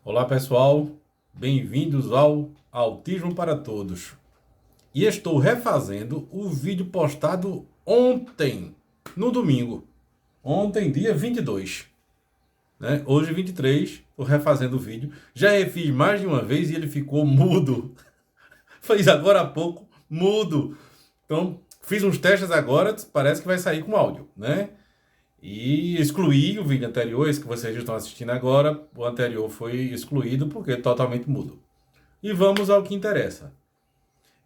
Olá pessoal, bem-vindos ao Autismo para Todos. E estou refazendo o vídeo postado ontem, no domingo. Ontem, dia 22, né? Hoje, 23, estou refazendo o vídeo. Já refiz mais de uma vez e ele ficou mudo. Fez agora há pouco, mudo. Então, fiz uns testes agora, parece que vai sair com áudio, né? E excluí o vídeo anterior, esse que vocês estão assistindo agora. O anterior foi excluído porque é totalmente mudo. E vamos ao que interessa.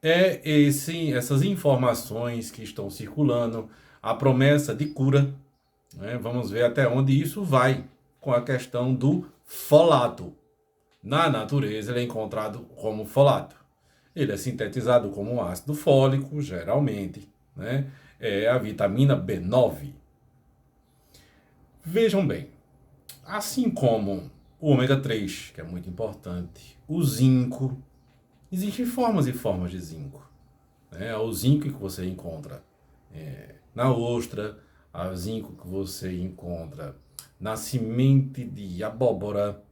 Essas informações que estão circulando, a promessa de cura, né? Vamos ver até onde isso vai com a questão do folato. Na natureza, ele é encontrado como folato. Ele é sintetizado como ácido fólico, geralmente, né? É a vitamina B9. Vejam bem, assim como o ômega 3, que é muito importante, o zinco, existem formas e formas de zinco. Né? O zinco que você encontra na ostra, o zinco que você encontra na semente de abóbora,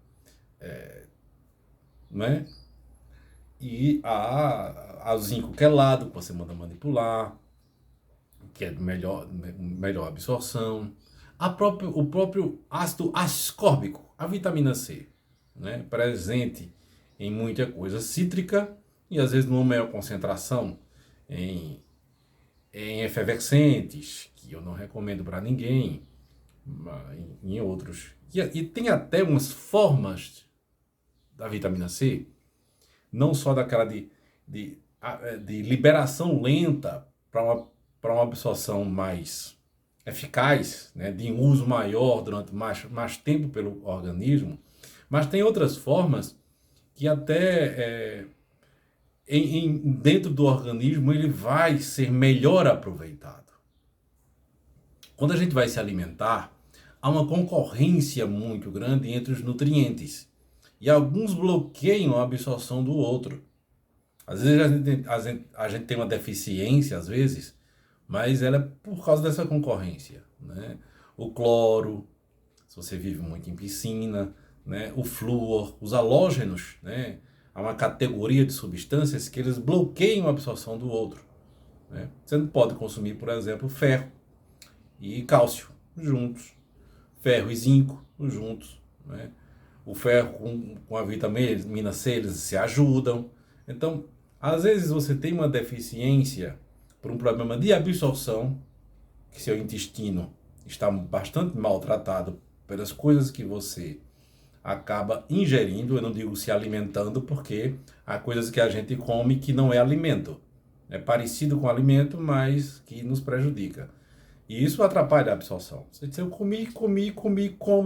né? E a zinco quelado, que você manda manipular, que é melhor absorção. O próprio ácido ascórbico, a vitamina C, né? Presente em muita coisa cítrica e às vezes numa maior concentração em, em efervescentes, que eu não recomendo para ninguém, em outros. E tem até umas formas da vitamina C, não só daquela de liberação lenta para uma absorção mais eficaz, né, de uso maior durante mais tempo pelo organismo, mas tem outras formas que até dentro do organismo ele vai ser melhor aproveitado. Quando a gente vai se alimentar, há uma concorrência muito grande entre os nutrientes e alguns bloqueiam a absorção do outro. Às vezes a gente tem uma deficiência, às vezes, mas ela é por causa dessa concorrência, né? O cloro, se você vive muito em piscina, né? O flúor, os halógenos, né? Há uma categoria de substâncias que eles bloqueiam a absorção do outro, né? Você não pode consumir, por exemplo, ferro e cálcio juntos, ferro e zinco juntos, né? O ferro com a vitamina C, eles se ajudam. Então, às vezes você tem uma deficiência por um problema de absorção, que seu intestino está bastante maltratado pelas coisas que você acaba ingerindo, eu não digo se alimentando, porque há coisas que a gente come que não é alimento. É parecido com alimento, mas que nos prejudica. E isso atrapalha a absorção. Você diz, eu como,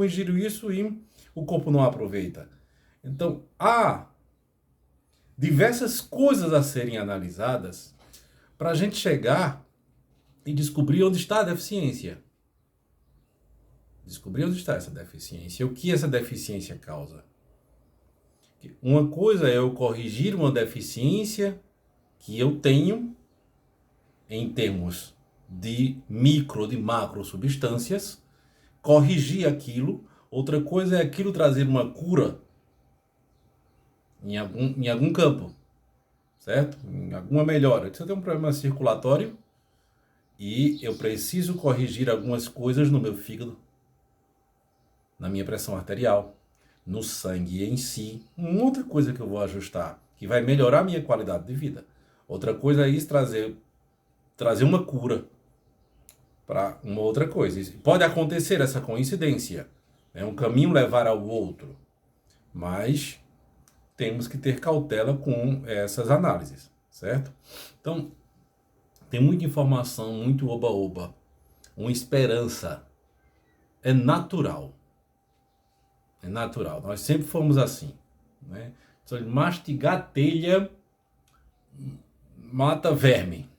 ingiro isso e o corpo não aproveita. Então, há diversas coisas a serem analisadas para a gente chegar e descobrir onde está a deficiência. Descobrir onde está essa deficiência, o que essa deficiência causa. Uma coisa é eu corrigir uma deficiência que eu tenho em termos de micro, de macro substâncias, corrigir aquilo. Outra coisa é aquilo trazer uma cura em algum campo, certo? Em alguma melhora. Se eu tenho um problema circulatório e eu preciso corrigir algumas coisas no meu fígado, na minha pressão arterial, no sangue em si, uma outra coisa que eu vou ajustar, que vai melhorar a minha qualidade de vida. Outra coisa é isso trazer uma cura para uma outra coisa. Pode acontecer essa coincidência, né? Um caminho levar ao outro, mas temos que ter cautela com essas análises, certo? Então, tem muita informação, muito oba-oba, uma esperança. É natural. É natural. Nós sempre fomos assim, né? Só mastigar telha mata verme.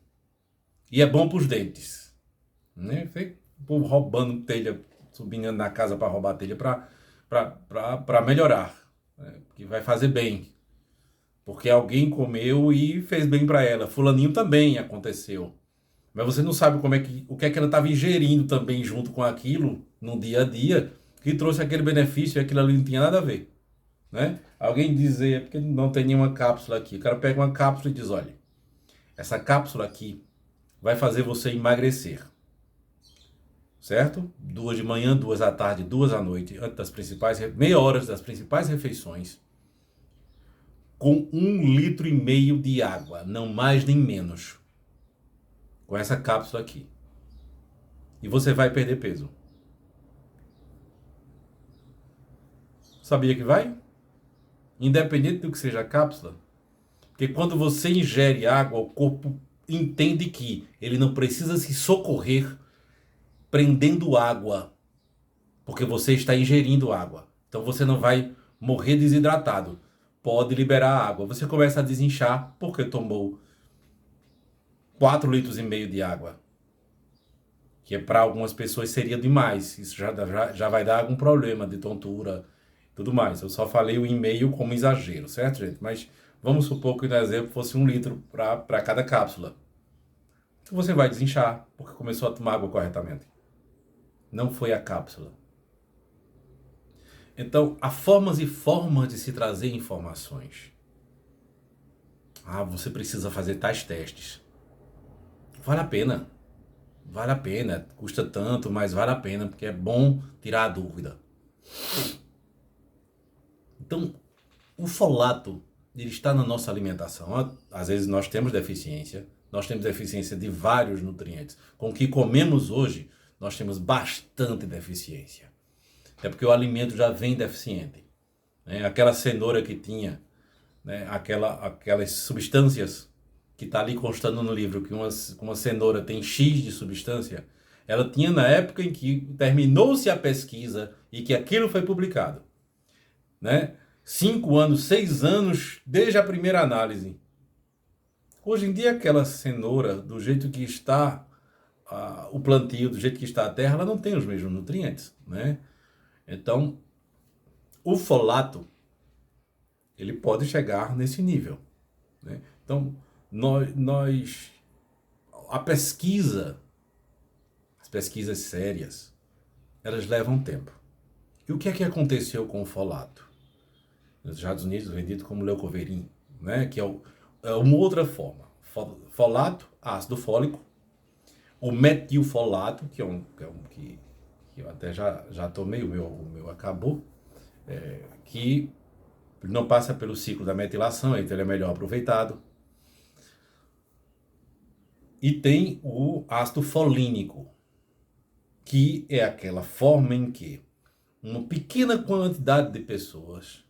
E é bom para os dentes, né? O povo roubando telha, subindo na casa para roubar telha para melhorar, né? Que vai fazer bem. Porque alguém comeu e fez bem para ela. Fulaninho também aconteceu. Mas você não sabe o que é que ela estava ingerindo também junto com aquilo no dia a dia que trouxe aquele benefício e aquilo ali não tinha nada a ver. né? Alguém dizer, porque não tem nenhuma cápsula aqui. O cara pega uma cápsula e diz, olha, essa cápsula aqui vai fazer você emagrecer, certo? 2 de manhã, 2 da tarde, 2 à noite, antes das principais, meia hora das principais refeições, com 1,5 litro de água, não mais nem menos, com essa cápsula aqui. E você vai perder peso. Sabia que vai? Independente do que seja a cápsula. Porque quando você ingere água, o corpo entende que ele não precisa se socorrer prendendo água, porque você está ingerindo água. Então você não vai morrer desidratado. Pode liberar água. Você começa a desinchar porque tomou 4,5 litros de água. Que para algumas pessoas seria demais. Isso já vai dar algum problema de tontura e tudo mais. Eu só falei o e-mail como exagero, certo, gente? Mas vamos supor que no exemplo fosse 1 litro para cada cápsula. Então você vai desinchar porque começou a tomar água corretamente. Não foi a cápsula. Então, há formas e formas de se trazer informações. Ah, você precisa fazer tais testes. Vale a pena. Vale a pena. Custa tanto, mas vale a pena, porque é bom tirar a dúvida. Então, o folato, ele está na nossa alimentação. Às vezes nós temos deficiência. Nós temos deficiência de vários nutrientes. Com o que comemos hoje, nós temos bastante deficiência. É porque o alimento já vem deficiente. Né? Aquela cenoura que tinha, né? Aquelas substâncias que está ali constando no livro, que uma cenoura tem X de substância, ela tinha na época em que terminou-se a pesquisa e que aquilo foi publicado. Né? 5 anos, 6 anos desde a primeira análise. Hoje em dia, aquela cenoura, do jeito que está o plantio, do jeito que está a terra, ela não tem os mesmos nutrientes. Né? Então, o folato, ele pode chegar nesse nível. Né? Então, a pesquisa, as pesquisas sérias, elas levam tempo. E o que é que aconteceu com o folato? Nos Estados Unidos, vendido como leucoverin, né? Que é uma outra forma. Folato, ácido fólico, o metilfolato, que que eu até já tomei, o meu acabou, que não passa pelo ciclo da metilação, então ele é melhor aproveitado. E tem o ácido folínico, que é aquela forma em que uma pequena quantidade de pessoas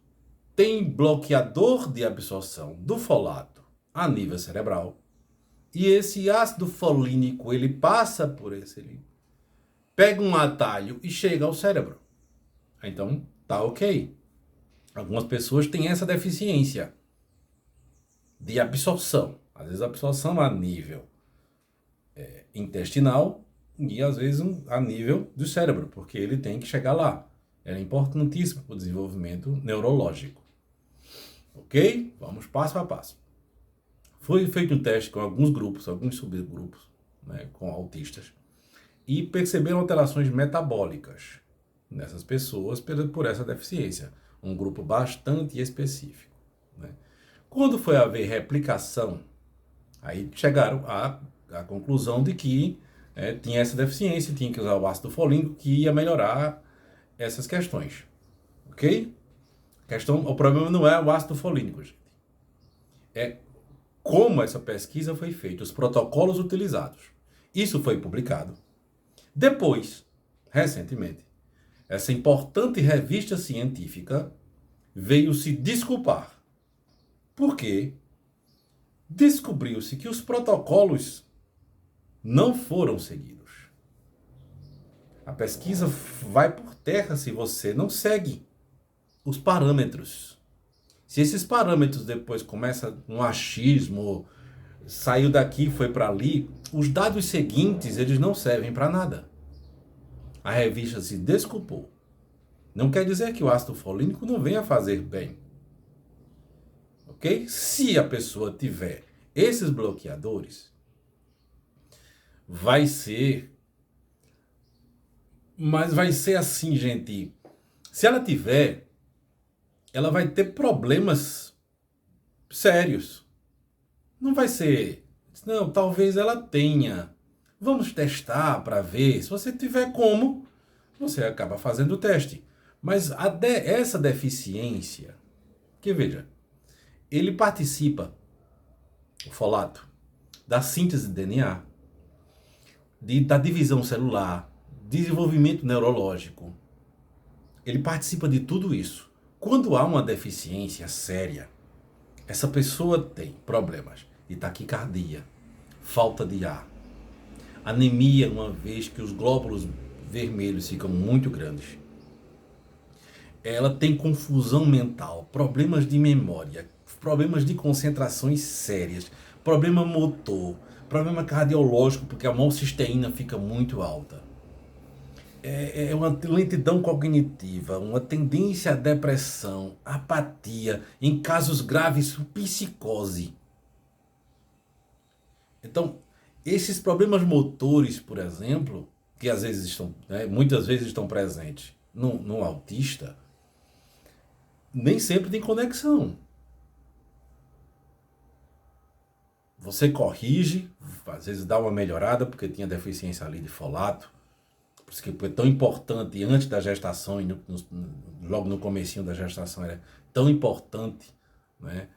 tem bloqueador de absorção do folato a nível cerebral. E esse ácido folínico, ele passa por ele pega um atalho e chega ao cérebro. Então, tá ok. Algumas pessoas têm essa deficiência de absorção. Às vezes a absorção a nível intestinal e às vezes a nível do cérebro, porque ele tem que chegar lá. É importantíssimo para o desenvolvimento neurológico. Ok? Vamos passo a passo. Foi feito um teste com alguns grupos, alguns subgrupos, né, com autistas, e perceberam alterações metabólicas nessas pessoas por essa deficiência. Um grupo bastante específico. Né? Quando foi haver replicação, aí chegaram à conclusão de que tinha essa deficiência, tinha que usar o ácido folínico, que ia melhorar essas questões. Ok? O problema não é o ácido folínico, gente. É como essa pesquisa foi feita, os protocolos utilizados. Isso foi publicado. Depois, recentemente, essa importante revista científica veio se desculpar. Porque descobriu-se que os protocolos não foram seguidos. A pesquisa vai por terra se você não segue os parâmetros. Se esses parâmetros depois começam um achismo, saiu daqui, foi para ali, os dados seguintes, eles não servem para nada. A revista se desculpou. Não quer dizer que o ácido folínico não venha fazer bem. Ok? Se a pessoa tiver esses bloqueadores, vai ser... Mas vai ser assim, gente. Se ela tiver, ela vai ter problemas sérios. Não vai ser, não, talvez ela tenha. Vamos testar para ver. Se você tiver como, você acaba fazendo o teste. Mas essa deficiência, que veja, ele participa, o folato, da síntese de DNA, da divisão celular, desenvolvimento neurológico. Ele participa de tudo isso. Quando há uma deficiência séria, essa pessoa tem problemas de taquicardia, falta de ar, anemia, uma vez que os glóbulos vermelhos ficam muito grandes. Ela tem confusão mental, problemas de memória, problemas de concentrações sérias, problema motor, problema cardiológico, porque a homocisteína fica muito alta. É uma lentidão cognitiva, uma tendência à depressão, apatia, em casos graves, psicose. Então, esses problemas motores, por exemplo, que às vezes estão, muitas vezes estão presentes no autista, nem sempre tem conexão. Você corrige, às vezes dá uma melhorada, porque tinha deficiência ali de folato. Por isso que é tão importante, antes da gestação, e logo no comecinho da gestação, era tão importante, né,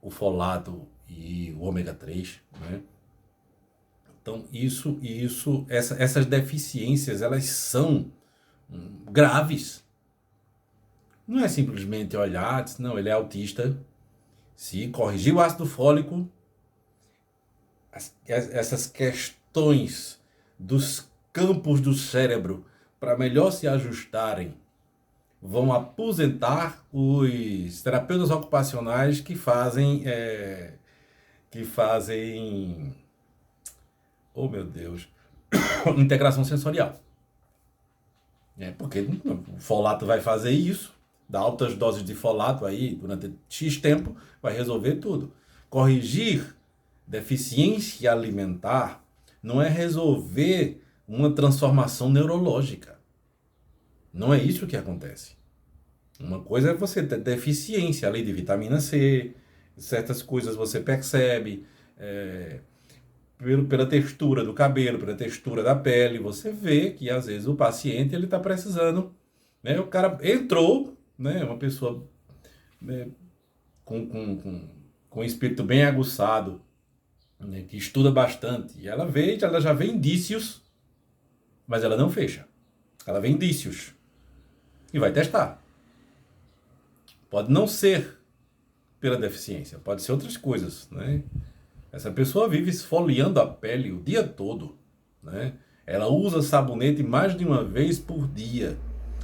o folato e o ômega 3, né? Então, essas deficiências, elas são graves. Não é simplesmente olhar, não, ele é autista. Se corrigir o ácido fólico, essas questões dos campos do cérebro, para melhor se ajustarem, vão aposentar os terapeutas ocupacionais que fazem, oh meu Deus, integração sensorial. Porque o folato vai fazer isso, dá altas doses de folato aí durante X tempo, vai resolver tudo. Corrigir deficiência alimentar não é resolver uma transformação neurológica. Não é isso que acontece. Uma coisa é você ter deficiência ali de vitamina C, certas coisas você percebe, pela textura do cabelo, pela textura da pele, você vê que às vezes o paciente ele está precisando, né? O cara entrou, né? Uma pessoa, né, com um espírito bem aguçado, né, que estuda bastante, e ela já vê indícios, mas ela não fecha. Ela vê indícios e vai testar. Pode não ser pela deficiência, pode ser outras coisas, né? Essa pessoa vive esfoliando a pele o dia todo, né? Ela usa sabonete mais de uma vez por dia.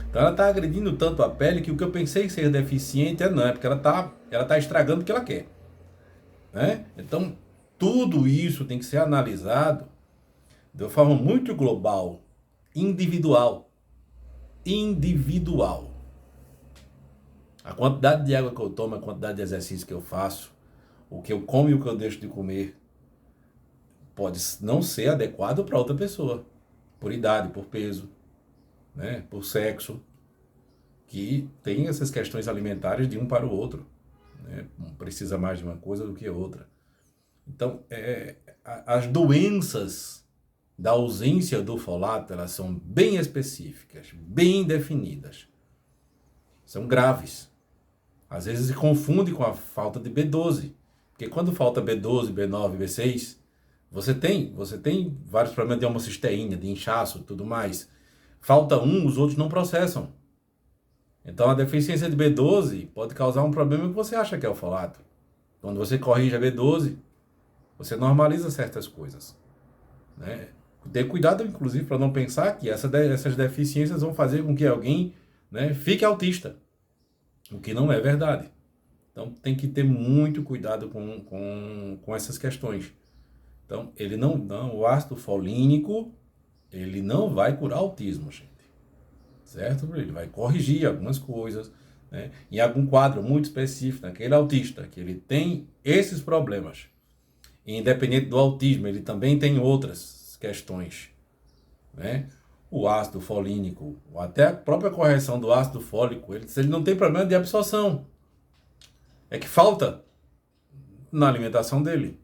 Então ela está agredindo tanto a pele que o que eu pensei ser deficiente é porque ela tá estragando o que ela quer, né? Então tudo isso tem que ser analisado de uma forma muito global, individual. A quantidade de água que eu tomo, a quantidade de exercício que eu faço, o que eu como e o que eu deixo de comer, pode não ser adequado para outra pessoa, por idade, por peso, né, por sexo, que tem essas questões alimentares de um para o outro, né, precisa mais de uma coisa do que outra. Então, as doenças da ausência do folato, elas são bem específicas, bem definidas, são graves. Às vezes se confunde com a falta de B12, porque quando falta B12, B9, B6, você tem vários problemas de homocisteína, de inchaço e tudo mais. Falta um, os outros não processam. Então a deficiência de B12 pode causar um problema que você acha que é o folato. Quando você corrige a B12, você normaliza certas coisas, né? Ter cuidado, inclusive, para não pensar que essas deficiências vão fazer com que alguém, né, fique autista, o que não é verdade. Então tem que ter muito cuidado com essas questões. Então o ácido folínico, ele não vai curar autismo, gente, certo? Ele vai corrigir algumas coisas, né, em algum quadro muito específico, naquele autista, que ele tem esses problemas. E independente do autismo, ele também tem outras questões, né? o ácido folínico, ou até a própria correção do ácido fólico, ele não tem problema de absorção. É que falta na alimentação dele.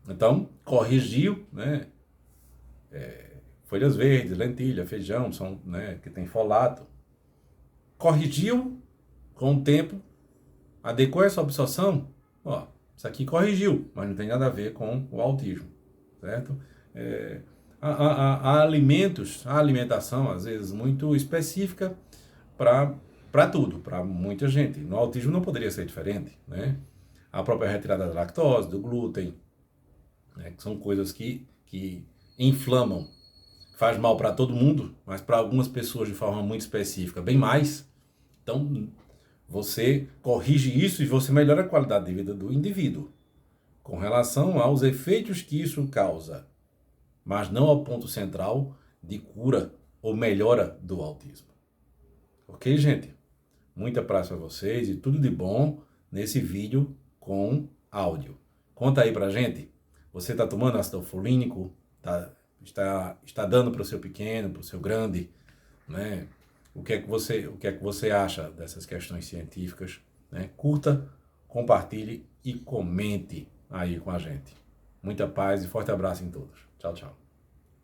Então, corrigiu, né? Folhas verdes, lentilha, feijão, são, né, que tem folato. Corrigiu com o tempo, adequou essa absorção, ó, isso aqui corrigiu, mas não tem nada a ver com o autismo, certo? Há alimentos, a alimentação, às vezes, muito específica para tudo, para muita gente. No autismo não poderia ser diferente, né? A própria retirada da lactose, do glúten, né, que são coisas que inflamam, faz mal para todo mundo, mas para algumas pessoas de forma muito específica, bem mais. Então, você corrige isso e você melhora a qualidade de vida do indivíduo com relação aos efeitos que isso causa, mas não ao ponto central de cura ou melhora do autismo. Ok, gente? Muita paz para vocês e tudo de bom nesse vídeo com áudio. Conta aí pra gente, você está tomando ácido folínico? Está dando para o seu pequeno, para o seu grande, né? O que é que você acha dessas questões científicas, né? Curta, compartilhe e comente aí com a gente. Muita paz e forte abraço em todos. Tchau, tchau.